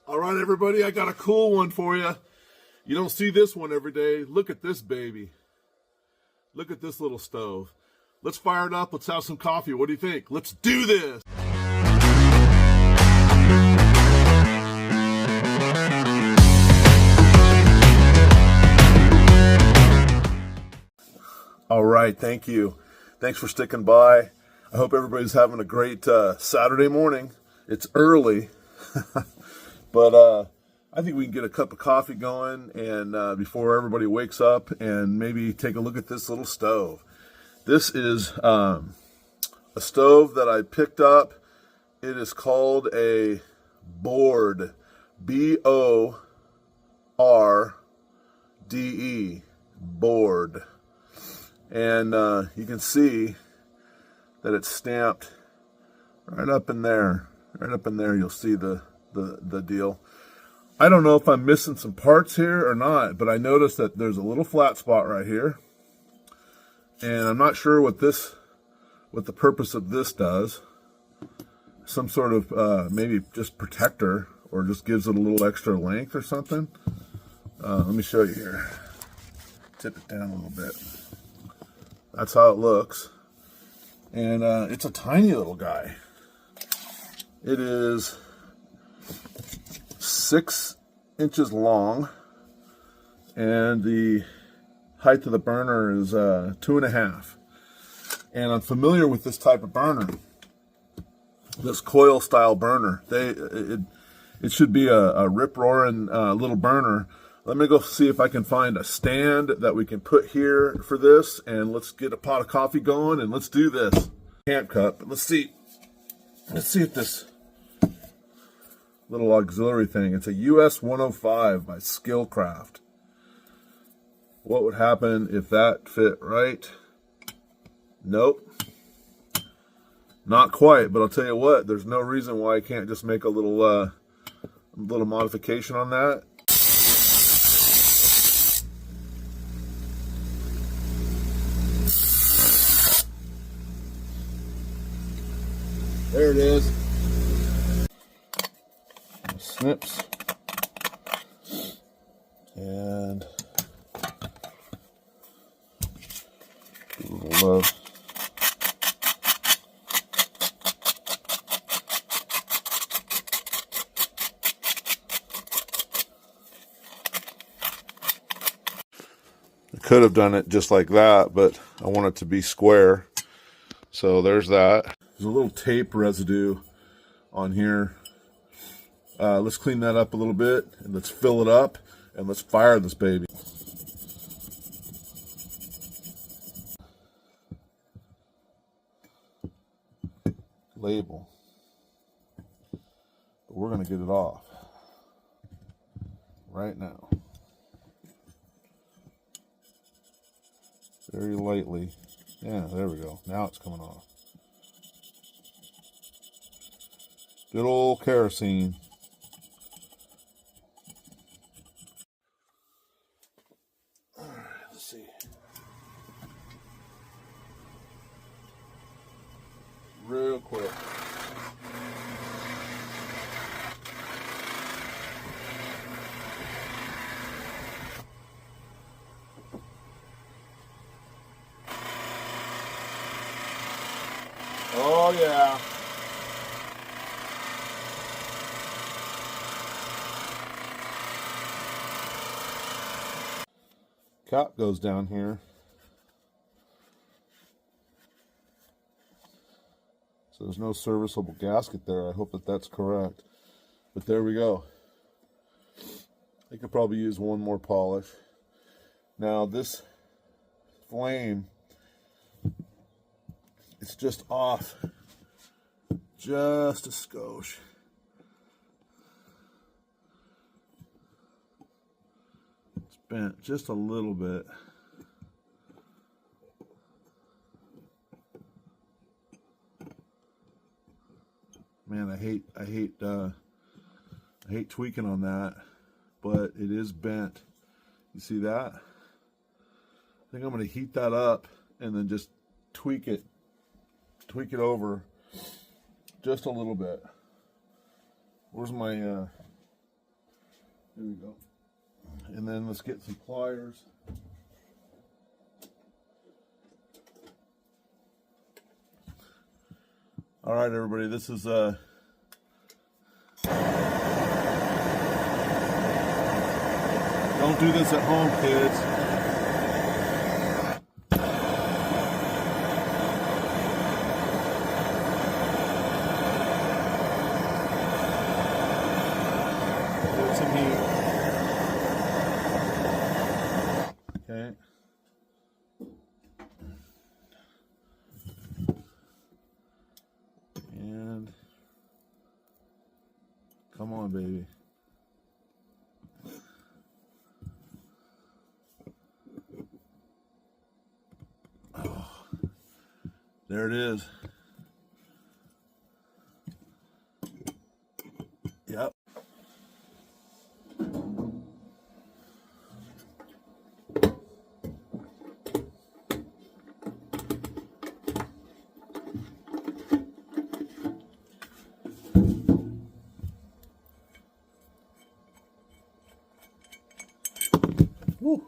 All right, everybody, I got a cool one for you. You don't see this one every day. Look at this baby. Look at this little stove. Let's fire it up. Let's have some coffee. What do you think? Let's do this. All right, thank you. Thanks for sticking by. I hope everybody's having a great Saturday morning. It's early, but I think we can get a cup of coffee going and before everybody wakes up and maybe take a look at this little stove. This is a stove that I picked up. It is called a Borde, B-O-R-D-E, Borde. And you can see that it's stamped right up in there. Right up in there, you'll see the deal. I don't know if I'm missing some parts here or not, but I noticed that there's a little flat spot right here. And I'm not sure what the purpose of this does. Some sort of maybe just protector, or just gives it a little extra length or something. Let me show you here. Tip it down a little bit. That's how it looks. And it's a tiny little guy. It is 6 inches long, and the height of the burner is 2.5. And I'm familiar with this type of burner, this coil style burner. It should be a rip-roaring little burner. Let me go see if I can find a stand that we can put here for this, and let's get a pot of coffee going and let's do this. Camp cup. Let's see if this little auxiliary thing, it's a US 105 by Skillcraft. What would happen if that fit right? Nope. Not quite, but I'll tell you what, there's no reason why I can't just make a little modification on that. There it is. Snips. And a little love. I could have done it just like that, but I want it to be square. So there's that. There's a little tape residue on here. Let's clean that up a little bit, and let's fill it up, and let's fire this baby. Label. But we're going to get it off right now. Very lightly. Yeah, there we go. Now it's coming off. Good old kerosene. All right, let's see. Real quick. Oh yeah. Cap goes down here. So there's no serviceable gasket there. I hope that that's correct. But there we go. I could probably use one more polish. Now this flame, it's just off just a skosh. It's bent just a little bit. Man, I hate tweaking on that, but it is bent. You see that? I think I'm going to heat that up and then just tweak it over just a little bit. Where's my There we go. And then let's get some pliers. All right, everybody, this is don't do this at home, kids. Give it some heat. Okay. And come on, baby. Oh, there it is. Yep. Woo.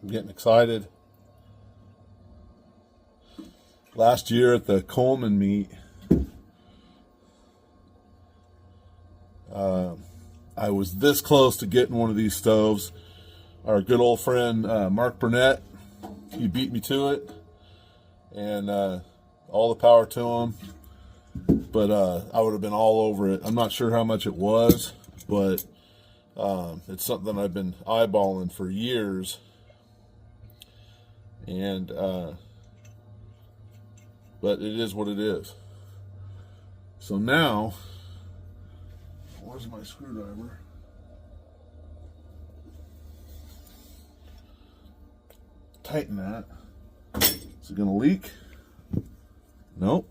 I'm getting excited. Last year at the Coleman meet, I was this close to getting one of these stoves. Our good old friend Mark Burnett, he beat me to it, and all the power to him. But I would have been all over it. I'm not sure how much it was, but it's something I've been eyeballing for years. And but it is what it is. So now, where's my screwdriver? Tighten that. Is it gonna leak? Nope.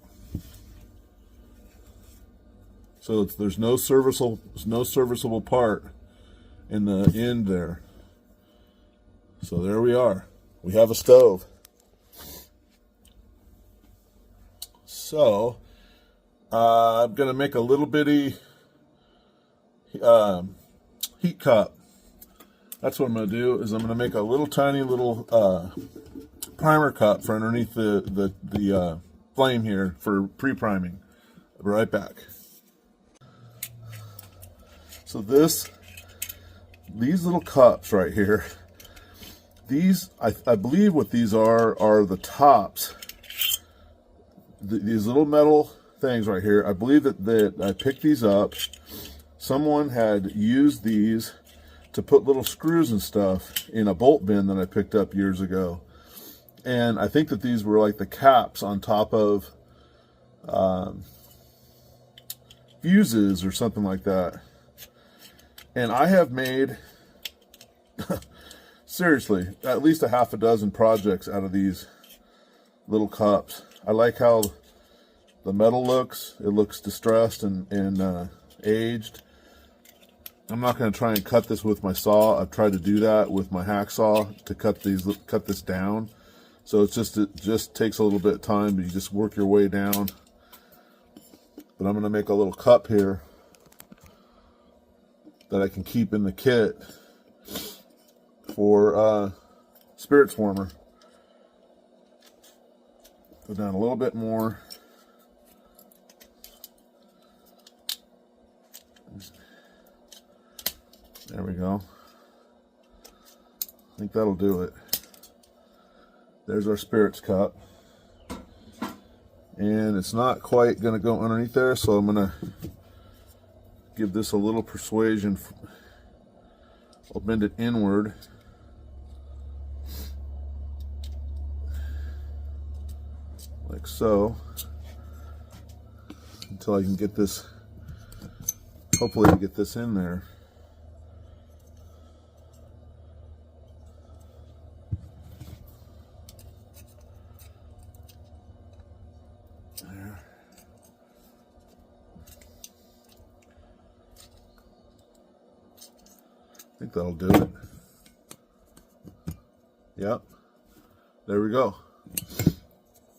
So there's no serviceable part in the end there. So there we are. We have a stove. So I'm gonna make a little bitty heat cup. That's what I'm gonna do. Is I'm gonna make a little tiny little primer cup for underneath the flame here for pre-priming. I'll be right back. So these little cups right here, these I believe what these are the tops. These little metal things right here, I believe that I picked these up. Someone had used these to put little screws and stuff in a bolt bin that I picked up years ago. And I think that these were like the caps on top of fuses or something like that. And I have made, seriously, at least a half a dozen projects out of these little cups. I like how the metal looks. It looks distressed and aged. I'm not going to try and cut this with my saw. I've tried to do that with my hacksaw to cut this down. So it just takes a little bit of time, but you just work your way down. But I'm going to make a little cup here that I can keep in the kit for spirits warmer. Go down a little bit more. There we go. I think that'll do it. There's our spirits cup. And it's not quite going to go underneath there, so I'm going to give this a little persuasion. I'll bend it inward. Like so. Until I can get this, hopefully get this in there. think that'll do it. Yep. There we go.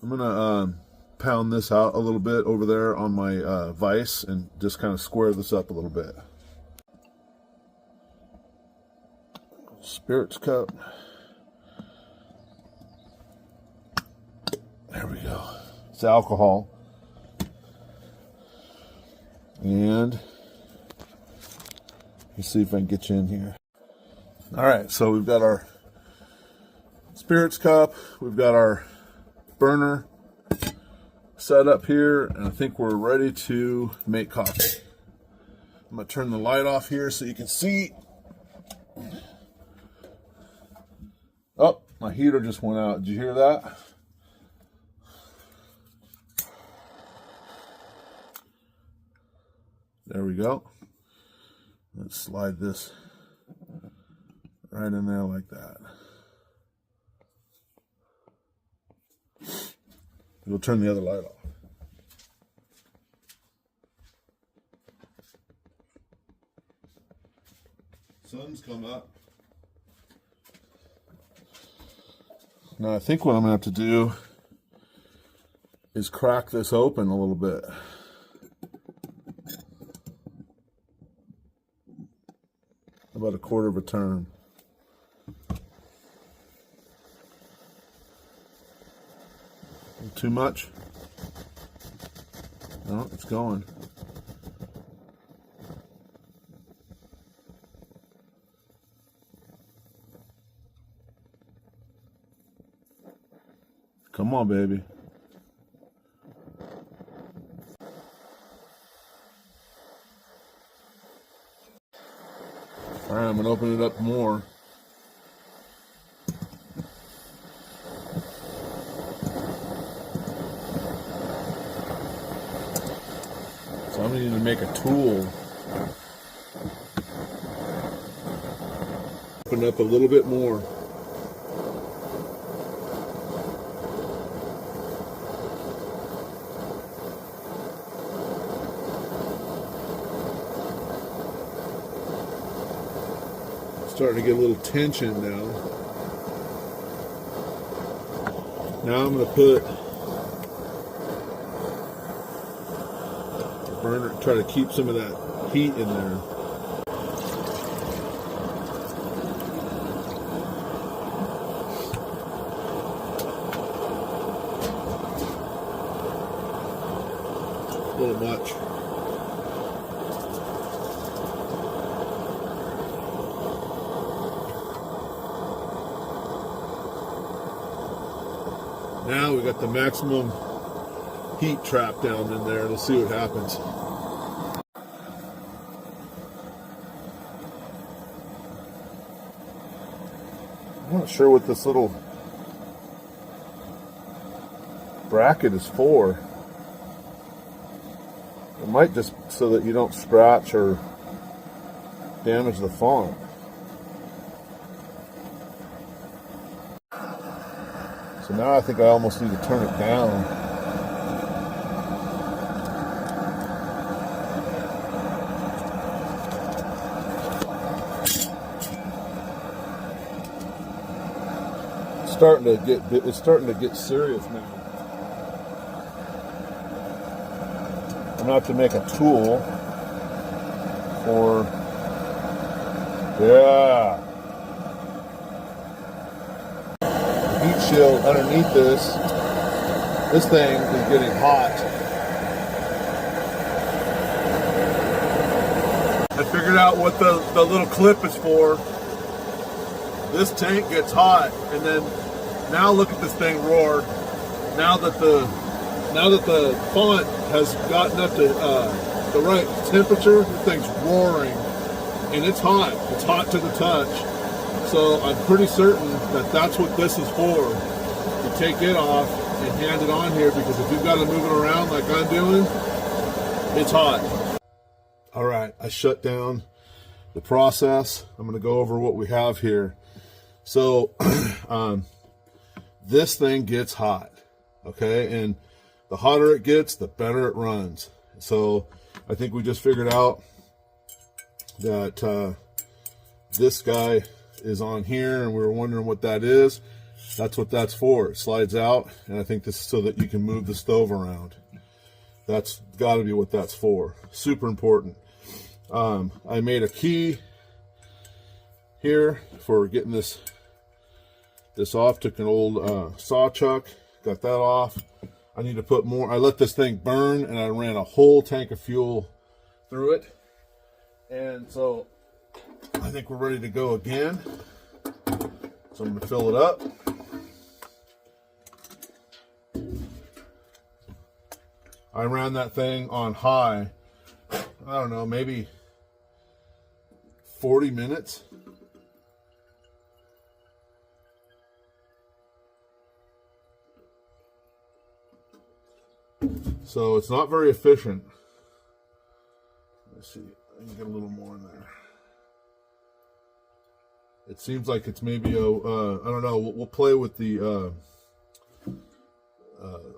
I'm gonna pound this out a little bit over there on my vise and just kind of square this up a little bit. Spirits cup. There we go. It's alcohol. And let's see if I can get you in here. All right, so we've got our spirits cup, we've got our burner set up here, and I think we're ready to make coffee. I'm gonna turn the light off here so you can see. Oh, my heater just went out. Did you hear that? There we go. Let's slide this right in there like that. We'll turn the other light off. Sun's come up. Now I think what I'm going to have to do is crack this open a little bit. About a quarter of a turn. Too much? No, it's going. Come on, baby. All right, I'm going to open it up more. So I'm going to need to make a tool. Open up a little bit more. Starting to get a little tension now. Now I'm going to put the burner, try to keep some of that heat in there. A little much. Now we got the maximum heat trap down in there. Let's see what happens. I'm not sure what this little bracket is for. It might just so that you don't scratch or damage the font. So now I think I almost need to turn it down. It's starting to get serious now. I'm gonna have to make a tool for, yeah. Heat shield underneath this thing is getting hot. I figured out what the little clip is for. This tank gets hot, and then now look at this thing roar. Now that the font has gotten up to the right temperature, the thing's roaring, and it's hot. It's hot to the touch. So I'm pretty certain that that's what this is for. To take it off and hand it on here, because if you've got to move it around like I'm doing, it's hot. All right, I shut down the process. I'm going to go over what we have here. So this thing gets hot, okay? And the hotter it gets, the better it runs. So I think we just figured out that this guy is on here and we were wondering what that is. That's what that's for. It slides out, and I think this is so that you can move the stove around. That's got to be what that's for. Super important. I made a key here for getting this off. Took an old saw chuck, got that off. I need to put more. I let this thing burn, and I ran a whole tank of fuel through it. And so I think we're ready to go again. So I'm going to fill it up. I ran that thing on high, I don't know, maybe 40 minutes. So it's not very efficient. Let's see, I can get a little more in there. It seems like it's maybe a, I don't know, we'll play with the,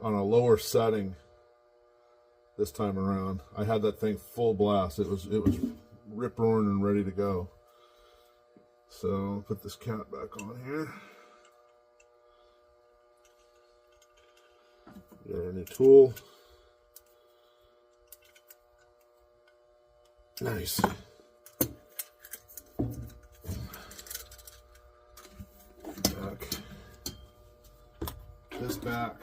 on a lower setting this time around. I had that thing full blast. It was rip roaring and ready to go. So I'll put this cap back on here. Got our new tool. Nice. Back. This back.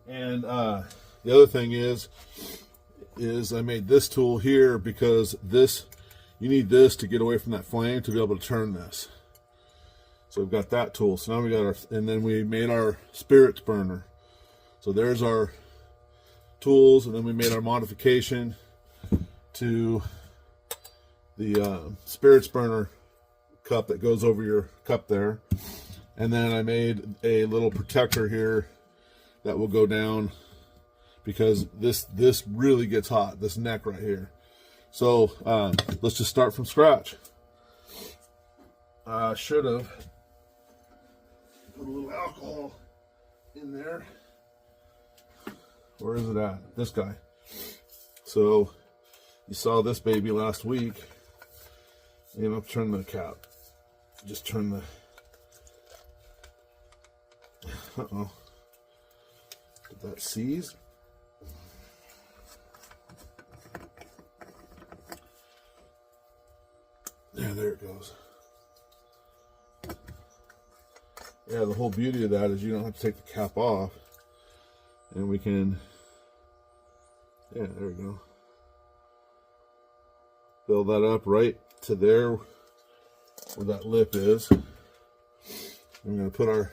And the other thing is I made this tool here because you need this to get away from that flame to be able to turn this. So we've got that tool. So now we got and then we made our spirits burner. So there's our tools, and then we made our modification to the spirits burner cup that goes over your cup there. And then I made a little protector here that will go down because this really gets hot, this neck right here. So let's just start from scratch. I should have put a little alcohol in there. Where is it at? This guy. So you saw this baby last week. And I'll turn the cap. Just turn the, uh-oh. That seized. Yeah, there it goes. Yeah, the whole beauty of that is you don't have to take the cap off, and we can, yeah, there we go. Fill that up right to there where that lip is. I'm going to put our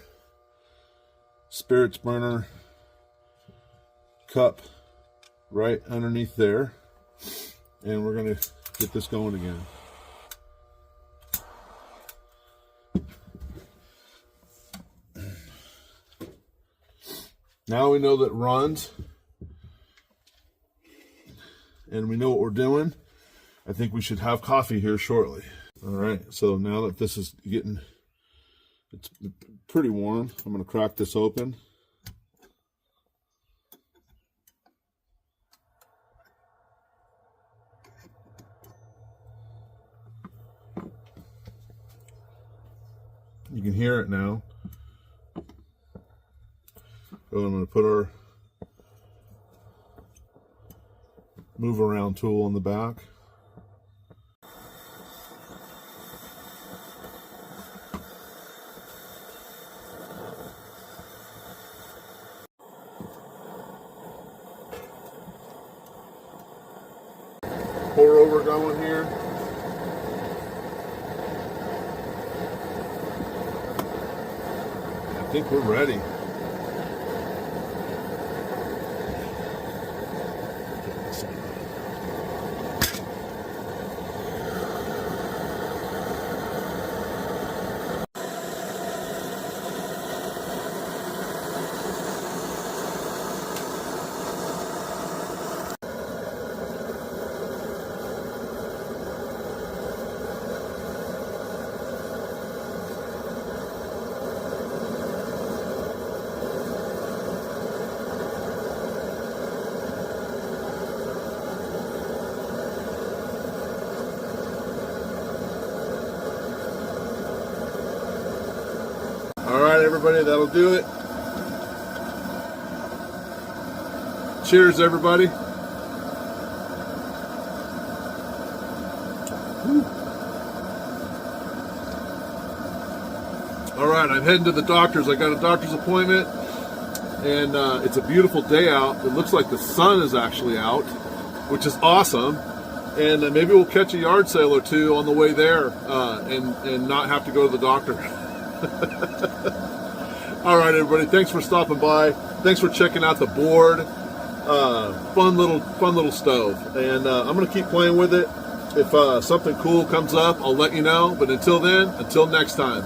spirits burner cup right underneath there, and we're going to get this going again. Now we know that it runs, and we know what we're doing. I think we should have coffee here shortly. All right, so now that this is getting, it's pretty warm, I'm going to crack this open. You can hear it now. So I'm going to put our move around tool on the back. Pour over going here. I think we're ready. Okay, that'll do it. Cheers, everybody. Whew. All right, I'm heading to the doctor's. I got a doctor's appointment, and it's a beautiful day out. It looks like the sun is actually out, which is awesome. And maybe we'll catch a yard sale or two on the way there, and not have to go to the doctor. All right, everybody. Thanks for stopping by. Thanks for checking out the Borde. Fun little stove, and I'm gonna keep playing with it. If something cool comes up, I'll let you know. But until then, until next time.